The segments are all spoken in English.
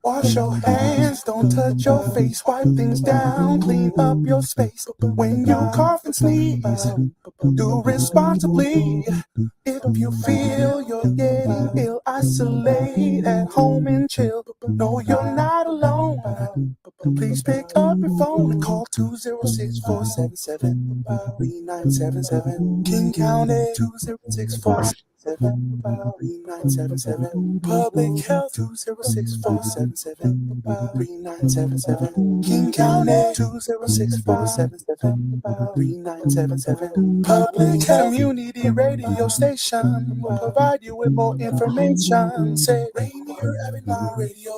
Wash your hands, don't touch your face, wipe things down, clean up your space. When you cough and sneeze, do responsibly. If you feel you're getting ill, isolate at home and chill. No, you're not alone. Please pick up your phone and call 206-477-3977. King County 206-477-3977. Public Health 206-477-3977. King County 206-477-3977. Public Health Community Radio Station will provide you with more information. Say Rainier Avenue Radio.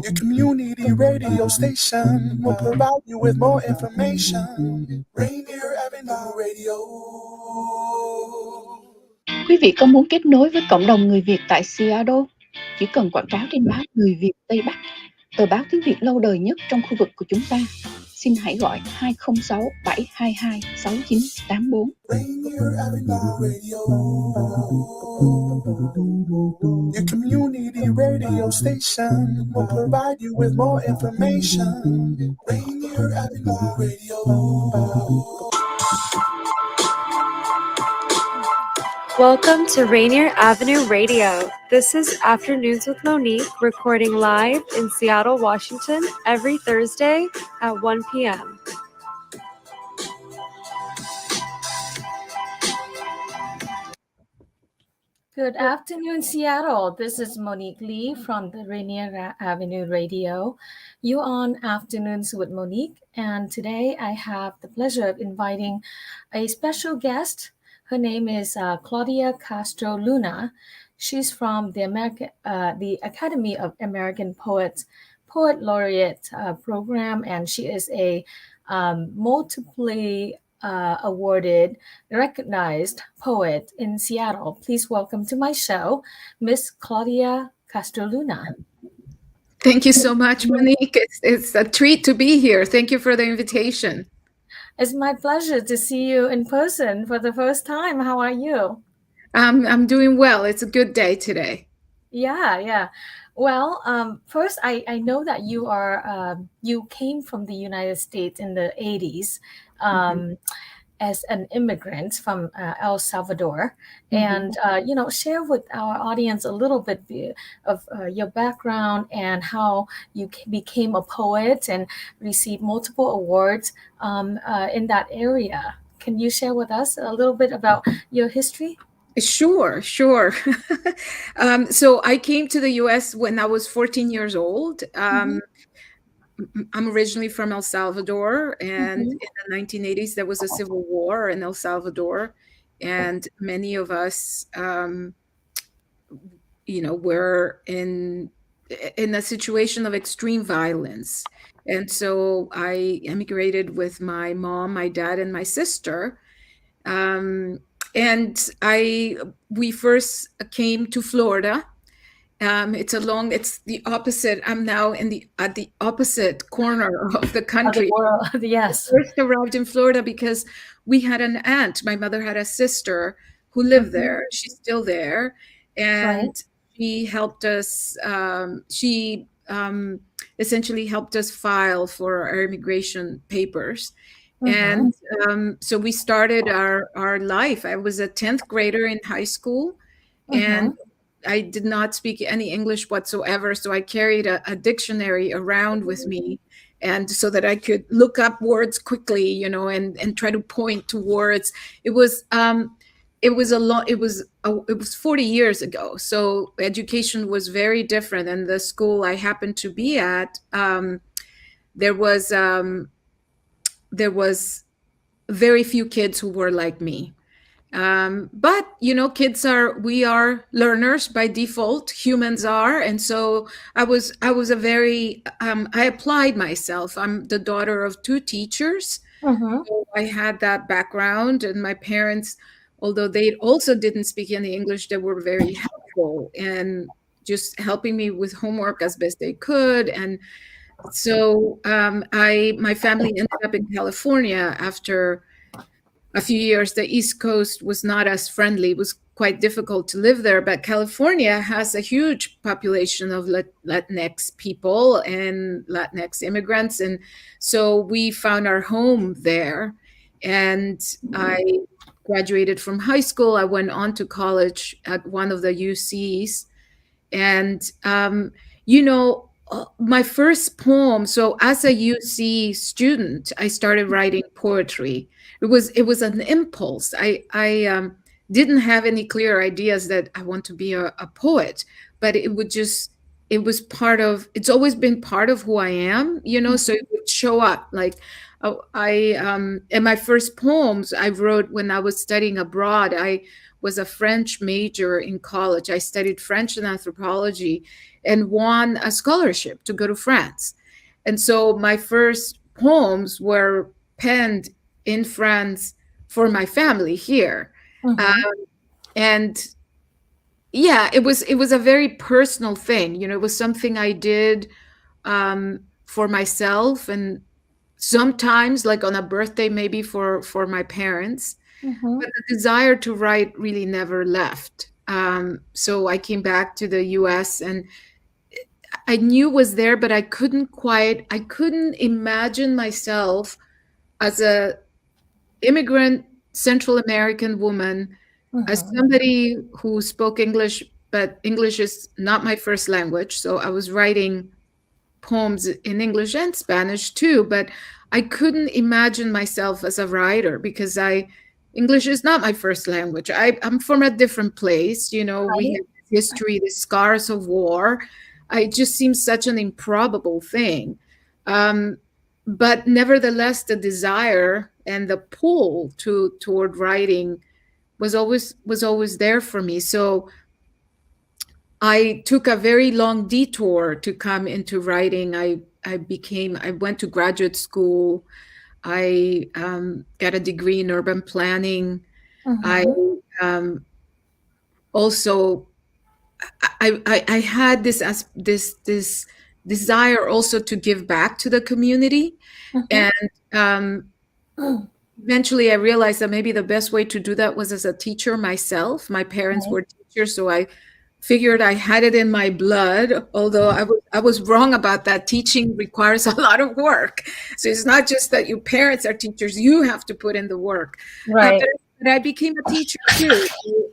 Your community radio station will provide you with more information. Rainier Avenue Radio. Quý vị có muốn kết nối với cộng đồng người Việt tại Seattle? Chỉ cần quảng cáo trên báo Người Việt Tây Bắc, tờ báo tiếng Việt lâu đời nhất trong khu vực của chúng ta. Xin hãy gọi 206-722-6984. Your community radio station will provide you with more information. Rainier Avenue Radio. Welcome to Rainier Avenue Radio. This is Afternoons with Monique, recording live in Seattle, Washington, every Thursday at 1 p.m. Good afternoon, Seattle. This is Monique Lee from the Rainier Avenue Radio. You're on Afternoons with Monique, and today I have the pleasure of inviting a special guest. Her name is Claudia Castro Luna. She's from the Academy of American Poets Poet Laureate program, and she is a multiply awarded, recognized poet in Seattle. Please welcome to my show, Miss Claudia Castro Luna. Thank you so much, Monique. It's a treat to be here. Thank you for the invitation. It's my pleasure to see you in person for the first time. How are you? I'm doing well. It's a good day today. Yeah. Well, first, I know that you came from the United States in the 80s as an immigrant from El Salvador. And, share with our audience a little bit of your background and how you became a poet and received multiple awards in that area. Can you share with us a little bit about your history? Sure. So I came to the U.S. when I was 14 years old. I'm originally from El Salvador, and in the 1980s, there was a civil war in El Salvador, and many of us, were in a situation of extreme violence. And so I emigrated with my mom, my dad, and my sister. And we first came to Florida. It's the opposite. I'm now at the opposite corner of the country. The world, yes. We first arrived in Florida because we had an aunt. My mother had a sister who lived there. She's still there. And she helped us. She essentially helped us file for our immigration papers. And so we started our life. I was a 10th grader in high school, and I did not speak any English whatsoever. So I carried a dictionary around with me, and so that I could look up words quickly, and try to point to words. It was 40 years ago. So education was very different. And the school I happened to be at, there was very few kids who were like me. But, we are learners by default, humans are. And so I applied myself. I'm the daughter of two teachers. Mm-hmm. So I had that background, and my parents, although they also didn't speak any English, they were very helpful and just helping me with homework as best they could. And so my family ended up in California after a few years. The East Coast was not as friendly. It was quite difficult to live there, but California has a huge population of Latinx people and Latinx immigrants. And so we found our home there. And I graduated from high school. I went on to college at one of the UCs. And, my first poem, so as a UC student, I started writing poetry. It was an impulse. I didn't have any clear ideas that I want to be a poet, but it's always been part of who I am, so it would show up. Like and my first poems I wrote when I was studying abroad. I was a French major in college. I studied French and anthropology and won a scholarship to go to France. And so my first poems were penned in France for my family here. And yeah, it was a very personal thing. It was something I did for myself, and sometimes like on a birthday, maybe for my parents. But the desire to write really never left. So I came back to the US, and I knew it was there, but I couldn't imagine myself as a immigrant Central American woman, as somebody who spoke English, but English is not my first language. So I was writing poems in English and Spanish too, but I couldn't imagine myself as a writer because English is not my first language. I'm from a different place. We have history, the scars of war. It just seems such an improbable thing. But nevertheless, the desire and the pull toward writing was always there for me. So I took a very long detour to come into writing. I went to graduate school. I got a degree in urban planning. I also I had this desire also to give back to the community, and eventually I realized that maybe the best way to do that was as a teacher myself. My parents were teachers, so I figured I had it in my blood, although I was wrong about that. Teaching requires a lot of work. So it's not just that your parents are teachers, you have to put in the work. Right. But I became a teacher too.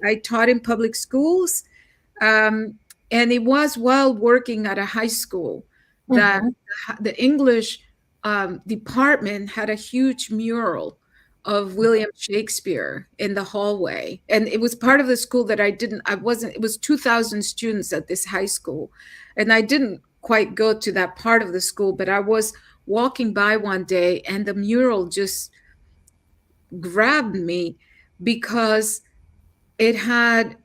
I taught in public schools. And it was while working at a high school that the English department had a huge mural of William Shakespeare in the hallway. And it was part of the school that it was 2,000 students at this high school. And I didn't quite go to that part of the school, but I was walking by one day and the mural just grabbed me because it had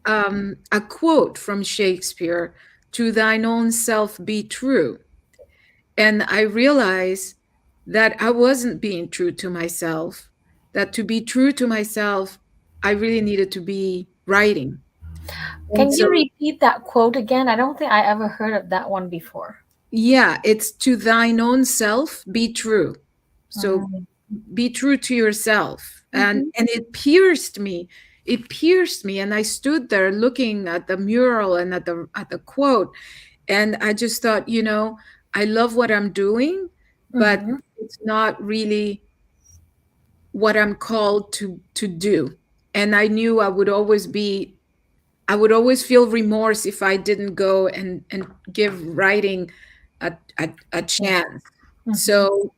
a quote from Shakespeare, "To thine own self be true." And I realized that I wasn't being true to myself, that to be true to myself, I really needed to be writing. Can you repeat that quote again? I don't think I ever heard of that one before. Yeah, it's "To thine own self be true." So be true to yourself. And it pierced me. It pierced me, and I stood there looking at the mural and at the quote, and I just thought, I love what I'm doing, but it's not really what I'm called to do. And I knew I would always feel remorse if I didn't go and give writing a chance. So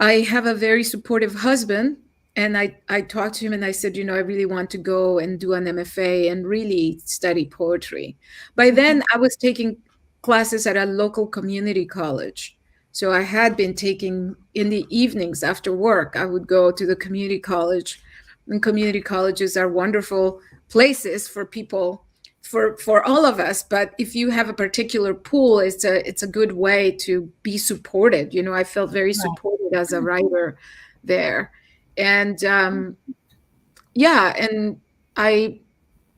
I have a very supportive husband. And I talked to him and I said, I really want to go and do an MFA and really study poetry. By then, I was taking classes at a local community college. So I had been taking in the evenings after work, I would go to the community college. And community colleges are wonderful places for people, for all of us. But if you have a particular pool, it's a good way to be supported. I felt very supported made as a writer there. And and I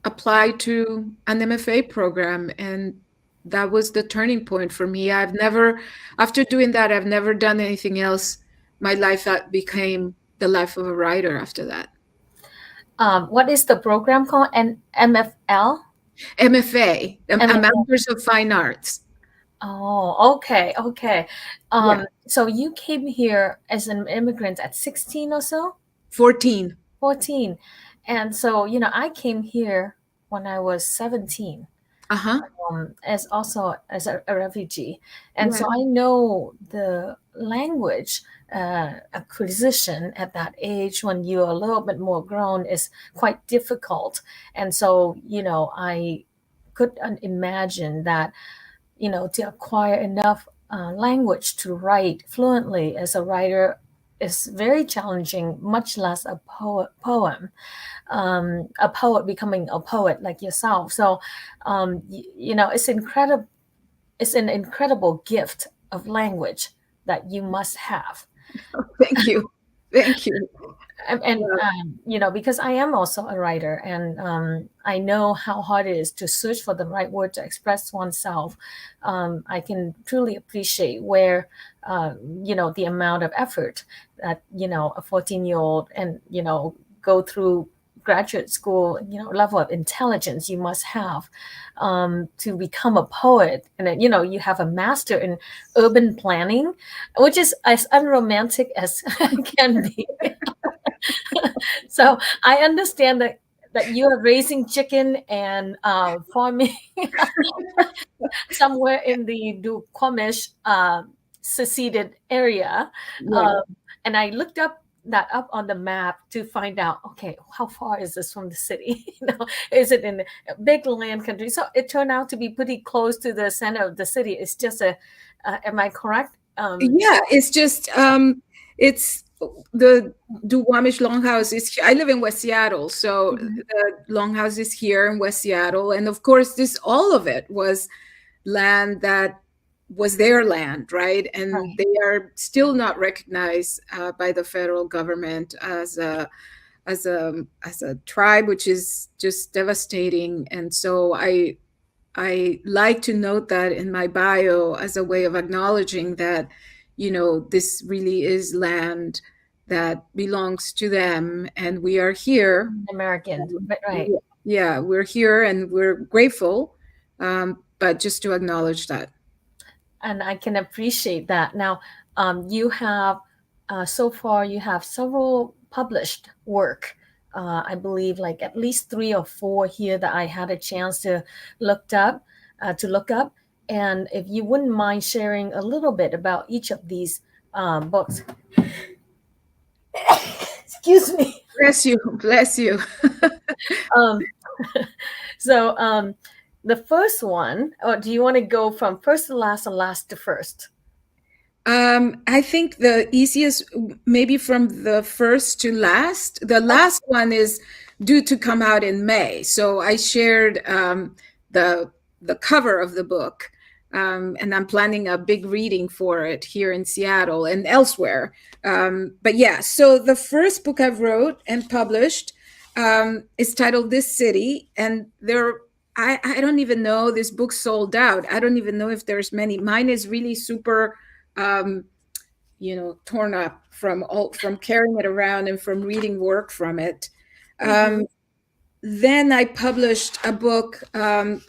applied to an MFA program, and that was the turning point for me. After doing that, I've never done anything else. My life became the life of a writer after that. What is the program called? MFL? MFA, a Master's of Fine Arts. Oh, okay. So you came here as an immigrant at 16 or so? 14. And so, I came here when I was 17. As a refugee. And so I know the language acquisition at that age, when you're a little bit more grown, is quite difficult. And so, I could imagine that, to acquire enough language to write fluently as a writer is very challenging, much less a poem. A poet becoming a poet like yourself. So, it's incredible. It's an incredible gift of language that you must have. Thank you. And because I am also a writer, and I know how hard it is to search for the right word to express oneself. I can truly appreciate where, the amount of effort that, a 14-year-old and, go through graduate school, level of intelligence you must have to become a poet. And then, you have a master in urban planning, which is as unromantic as can be. So I understand that you are raising chicken and farming somewhere in the Duquamish seceded area. And I looked that up on the map to find out, okay, how far is this from the city? Is it in a big land country? So it turned out to be pretty close to the center of the city. It's just am I correct? It's just, it's the Duwamish Longhouse I live in West Seattle. So the Longhouse is here in West Seattle. And of course, all of it was land that was their land, right? And they are still not recognized by the federal government as a tribe, which is just devastating. And so I like to note that in my bio as a way of acknowledging that, this really is land that belongs to them, and we are here, Americans, right? Yeah, we're here and we're grateful, but just to acknowledge that. And I can appreciate that. Now, you have, so far, you have several published work. I believe like at least 3 or 4 here that I had a chance to look up. And if you wouldn't mind sharing a little bit about each of these books. Excuse me. Bless you. So, the first one, or do you want to go from first to last or last to first? I think the easiest, maybe from the first to last. The last one is due to come out in May. So I shared the cover of the book, and I'm planning a big reading for it here in Seattle and elsewhere. But yeah, so the first book I wrote and published is titled This City, and I don't even know, this book sold out. I don't even know if there's many. Mine is really super, torn up from carrying it around and from reading work from it. Then I published a book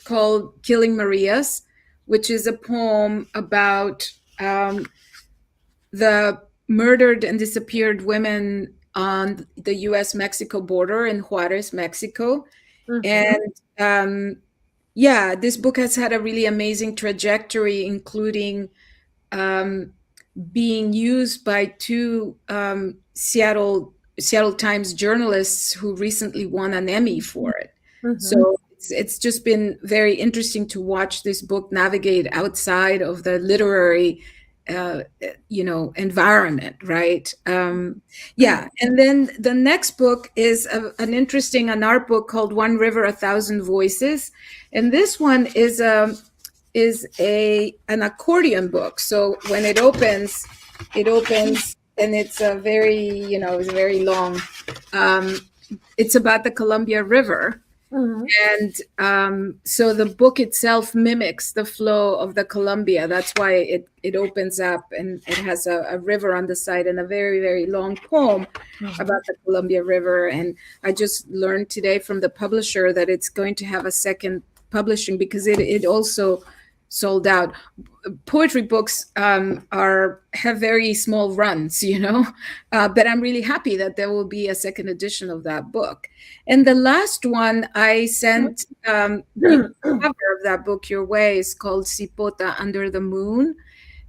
called Killing Marias, which is a poem about the murdered and disappeared women on the U.S.-Mexico border in Juarez, Mexico. And this book has had a really amazing trajectory, including being used by 2 Seattle Times journalists who recently won an Emmy for it. So it's just been very interesting to watch this book navigate outside of the literary environment, right? And then the next book is an art book called One River, 1,000 Voices. And this one is an accordion book. So when it opens and it's a it's very long. It's about the Columbia River. And so the book itself mimics the flow of the Columbia. That's why it opens up and it has a river on the side and a very, very long poem about the Columbia River. And I just learned today from the publisher that it's going to have a second publishing because it also sold out. Poetry books have very small runs, but I'm really happy that there will be a second edition of that book. And the last one I sent, the cover of that book your way is called Cipota Under the Moon.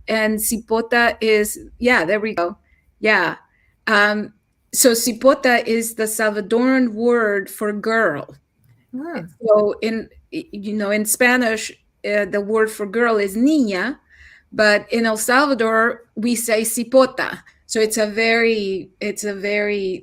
And Cipota is, there we go. Yeah. So Cipota is the Salvadoran word for girl. So in Spanish, the word for girl is niña, but in El Salvador we say cipota. So it's a very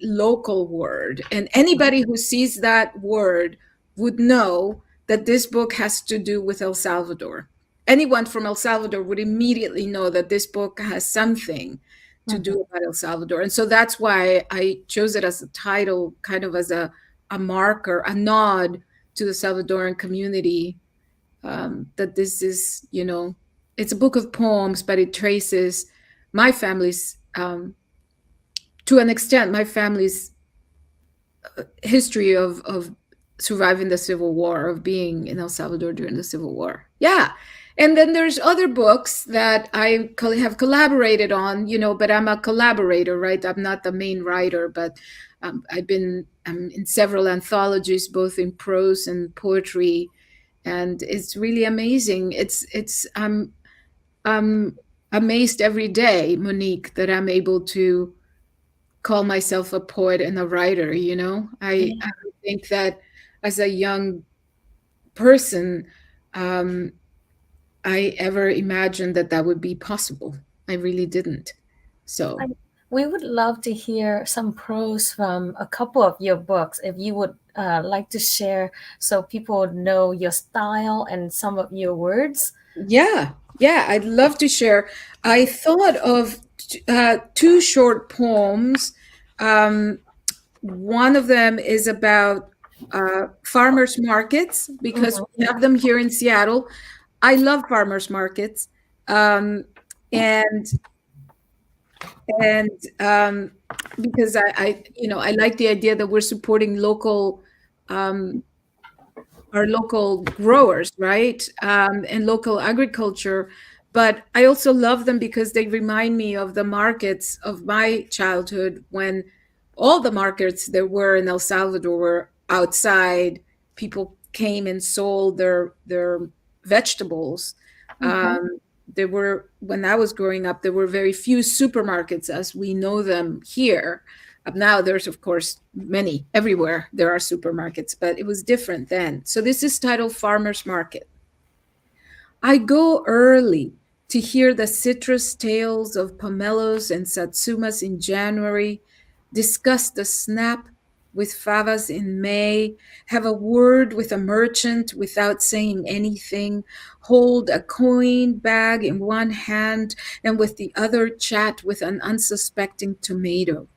local word, and anybody who sees that word would know that this book has to do with El Salvador. Anyone from El Salvador would immediately know that this book has something to do about El Salvador. And so that's why I chose it as a title, kind of as a marker, a nod to the Salvadoran community. That this is, it's a book of poems, but it traces my family's, to an extent, my family's history of surviving the Civil War, of being in El Salvador during the Civil War. Yeah. And then there's other books that I have collaborated on, but I'm a collaborator, right? I'm not the main writer, but I'm in several anthologies, both in prose and poetry. And it's really amazing. I'm amazed every day, Monique, that I'm able to call myself a poet and a writer. I think that as a young person, I ever imagined that would be possible. I really didn't. So we would love to hear some prose from a couple of your books, if you would like to share, so people would know your style and some of your words. Yeah, I'd love to share. I thought of two short poems. One of them is about farmers markets, because we have them here in Seattle. I love farmers markets, and because I like the idea that we're supporting our local growers, right, and local agriculture. But I also love them because they remind me of the markets of my childhood, when all the markets there were in El Salvador were outside. People came and sold their vegetables. There were, when I was growing up, there were very few supermarkets as we know them here. Now there's, of course, many. Everywhere there are supermarkets, but it was different then. So this is titled Farmer's Market. I go early to hear the citrus tales of pomelos and satsumas in January, discuss the snap with favas in May, have a word with a merchant without saying anything, hold a coin bag in one hand and with the other chat with an unsuspecting tomato.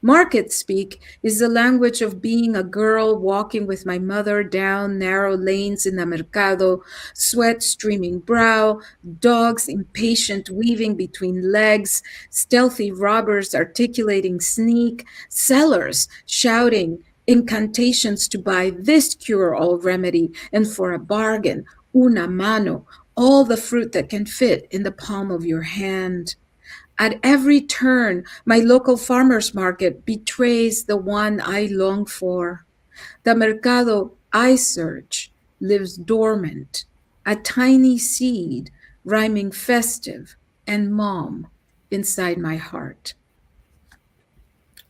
Market speak is the language of being a girl walking with my mother down narrow lanes in the mercado, sweat streaming brow, dogs impatient weaving between legs, stealthy robbers articulating sneak, sellers shouting incantations to buy this cure-all remedy, and for a bargain, una mano, all the fruit that can fit in the palm of your hand. At every turn, my local farmer's market betrays the one I long for. The mercado I search lives dormant, a tiny seed rhyming festive and mom inside my heart.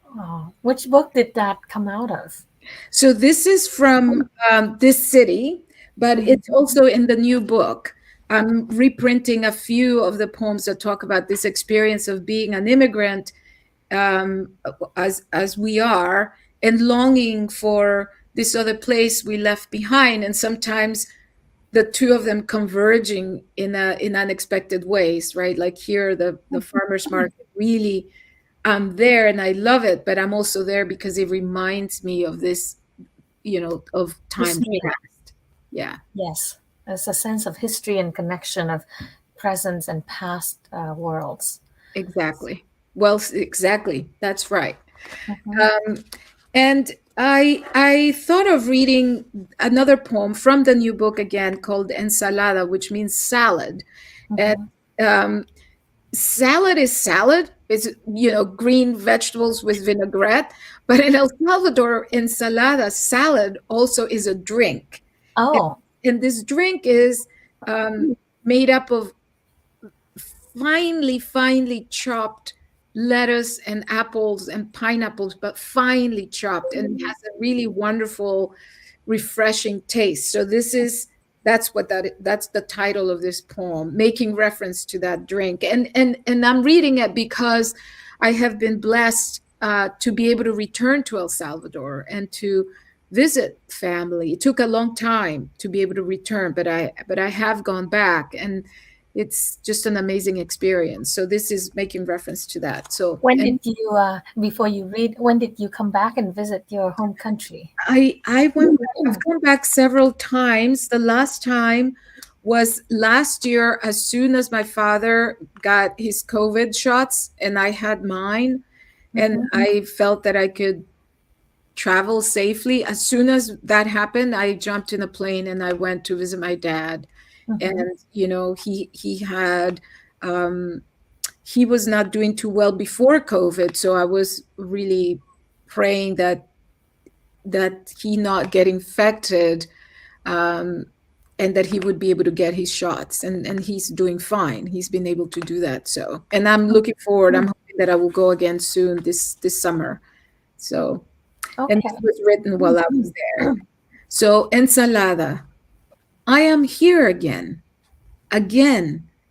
Oh, which book did that come out of? So this is from this city, but it's also in the new book. I'm reprinting a few of the poems that talk about this experience of being an immigrant, as we are, and longing for this other place we left behind, and sometimes the two of them converging in unexpected ways, right? Like here, the farmers market really I'm there and I love it, but I'm also there because it reminds me of this, of times History. past. Yeah. Yes, there's a sense of history and connection of present and past worlds. Exactly. Well, exactly. That's right. Mhm. And I thought of reading another poem from the new book again called Ensalada, which means salad. And Mhm. salad is salad. It's, green vegetables with vinaigrette. But in El Salvador, ensalada, salad, also is a drink. And, Oh, and this drink is made up of finely chopped lettuce and apples and pineapples, but finely chopped, and has a really wonderful, refreshing taste. So that's the title of this poem, making reference to that drink. And I'm reading it because I have been blessed to be able to return to El Salvador and to visit family. It took a long time to be able to return, but I have gone back, and it's just an amazing experience. So this is making reference to that. So when did you, before you read, when did you come back and visit your home country? I've gone back several times. The last time was last year, as soon as my father got his COVID shots and I had mine, and Mhm. I felt that I could travel safely. As soon as that happened, I jumped in a plane and I went to visit my dad. Mhm. And he had he was not doing too well before COVID, so I was really praying that he not get infected, and that he would be able to get his shots, and he's doing fine. He's been able to do that. So, and I'm looking forward. I'm hoping that I will go again soon this summer. So, and Okay. this was written while I was there. So, ensalada. I am here again,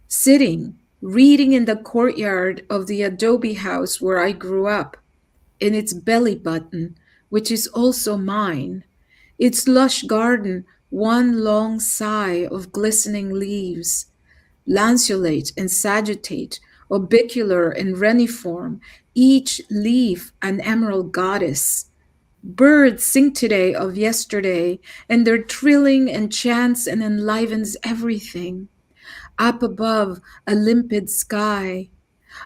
sitting, reading in the courtyard of the adobe house where I grew up, in its belly button, which is also mine, its lush garden, one long sigh of glistening leaves, lanceolate and sagittate, orbicular and reniform, each leaf an emerald goddess. Birds sing today of yesterday, and their trilling enchants and enlivens everything. Up above, a limpid sky.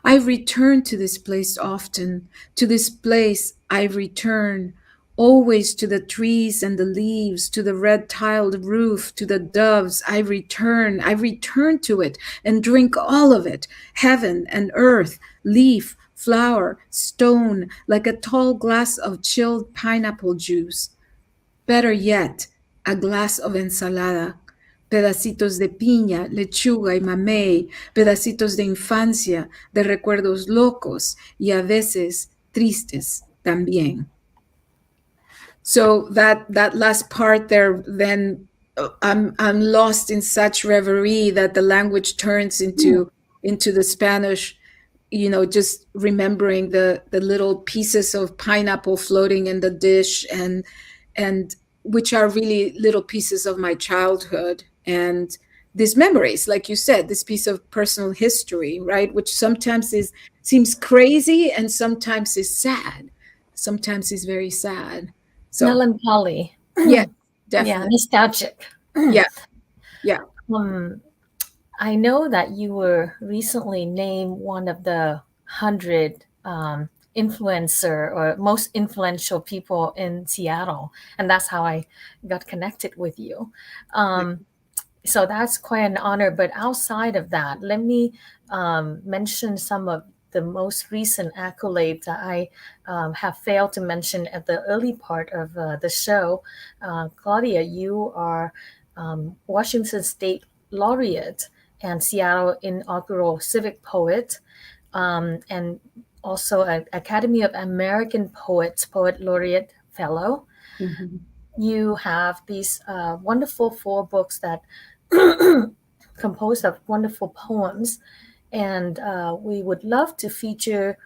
I return to this place often. To this place I return, always to the trees and the leaves, to the red tiled roof, to the doves. I return to it and drink all of it, heaven and earth, leaf, flower, stone, like a tall glass of chilled pineapple juice. Better yet, a glass of ensalada, pedacitos de piña, lechuga y mamey, pedacitos de infancia, de recuerdos locos y a veces tristes también. So that last part there, then I'm lost in such reverie that the language turns into the Spanish, just remembering the little pieces of pineapple floating in the dish, and which are really little pieces of my childhood, and these memories, like you said, this piece of personal history, right, which sometimes seems crazy and sometimes is sad, sometimes is very sad. So Melancholy. yeah, Yeah, definitely. nostalgic. Yeah. I know that you were recently named one of the 100 influencer or most influential people in Seattle, and that's how I got connected with you. So that's quite an honor. But outside of that, let me mention some of the most recent accolades that I have failed to mention at the early part of the show. Claudia, you are Washington State Laureate and Seattle Inaugural Civic Poet, and also an Academy of American Poets Poet Laureate Fellow. Mhm. You have these wonderful 4 books that composed of wonderful poems, and we would love to feature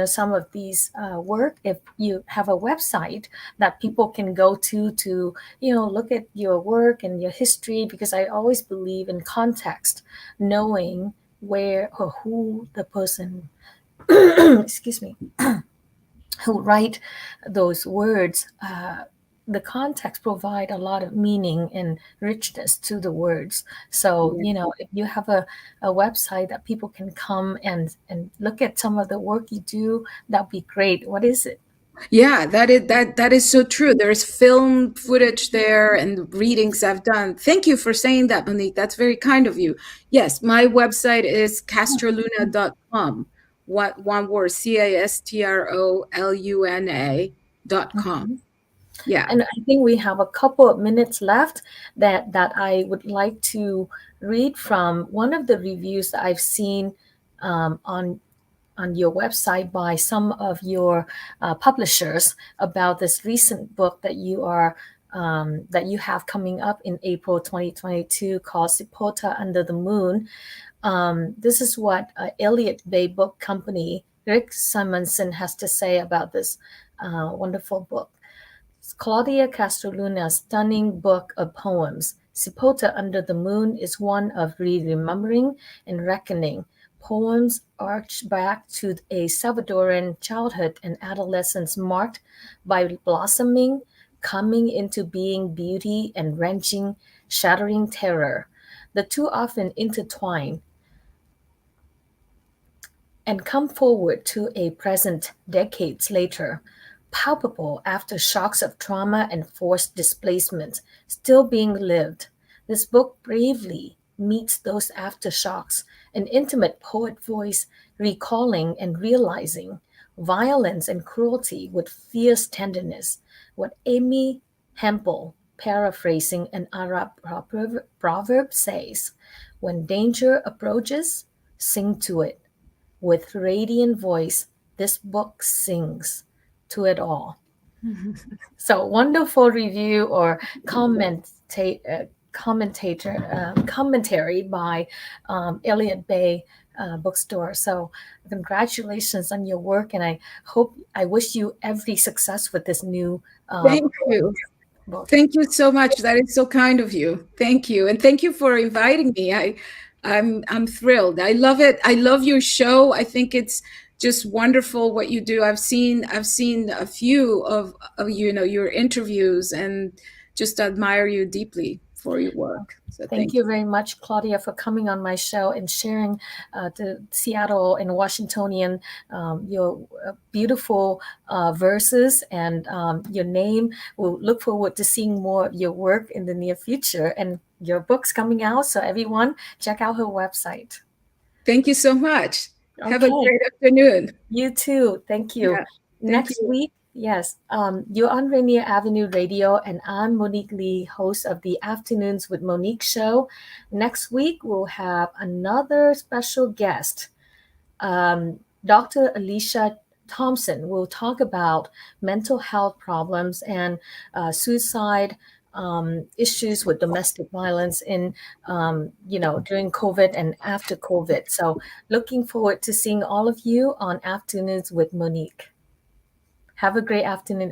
some of these work. If you have a website that people can go to look at your work and your history, because I always believe in context, knowing where or who the person excuse me, who write those words, the context provide a lot of meaning and richness to the words. So, if you have a website that people can come and look at some of the work you do, that'd be great. What is it? Yeah, that is so true. There's film footage there and readings I've done. Thank you for saying that, Monique. That's very kind of you. Yes, my website is castroluna.com. One word, castroluna.com. Yeah. And I think we have a couple of minutes left that I would like to read from one of the reviews that I've seen on your website by some of your publishers about this recent book that you have coming up in April 2022 called Sipota Under the Moon. This is what Elliott Bay Book Company, Rick Simonson, has to say about this wonderful book. Claudia Castro Luna's stunning book of poems, Sipota Under the Moon, is one of remembering and reckoning. Poems arch back to a Salvadoran childhood and adolescence marked by blossoming, coming into being beauty, and wrenching, shattering terror. The two often intertwine and come forward to a present decades later, palpable aftershocks of trauma and forced displacement still being lived. This book bravely meets those aftershocks, an intimate poet voice recalling and realizing violence and cruelty with fierce tenderness. What Amy Hempel, paraphrasing an Arab proverb, says, "When danger approaches, sing to it. With radiant voice, this book sings to it all." So wonderful review or commentary by Elliott Bay Bookstore. So congratulations on your work, and I wish you every success with this new Thank you. book. Thank you so much. That is so kind of you. Thank you. And thank you for inviting me. I'm thrilled. I love it. I love your show. I think it's just wonderful what you do. I've seen a few of your interviews and just admire you deeply for your work. So Thank you very much, Claudia, for coming on my show and sharing the Seattle and Washingtonian, your beautiful verses and your name. We'll look forward to seeing more of your work in the near future, and your book's coming out. So everyone, check out her website. Thank you so much. Have a great afternoon. You too. Thank you. Yeah, Next week, yes, you're on Rainier Avenue Radio, and I'm Monique Lee, host of the Afternoons with Monique show. Next week, we'll have another special guest. Dr. Alicia Thompson will talk about mental health problems and suicide issues with domestic violence in, during COVID and after COVID. So looking forward to seeing all of you on Afternoons with Monique. Have a great afternoon,